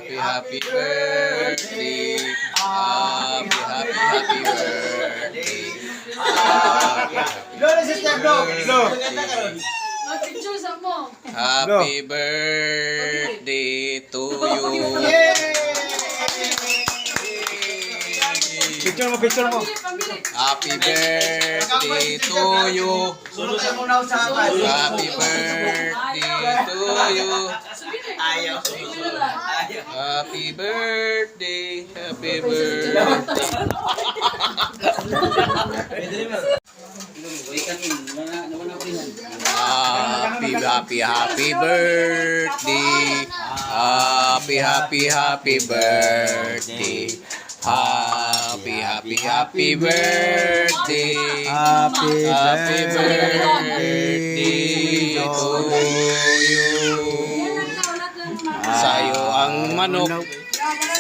happy birthday. Happy birthday. Happy birthday to you. Picture mo. Happy birthday to you. Happy birthday to you. Happy birthday. Happy birthday. Happy birthday. Happy birthday. Happy birthday. Happy birthday to you. Sa'yo ang manok.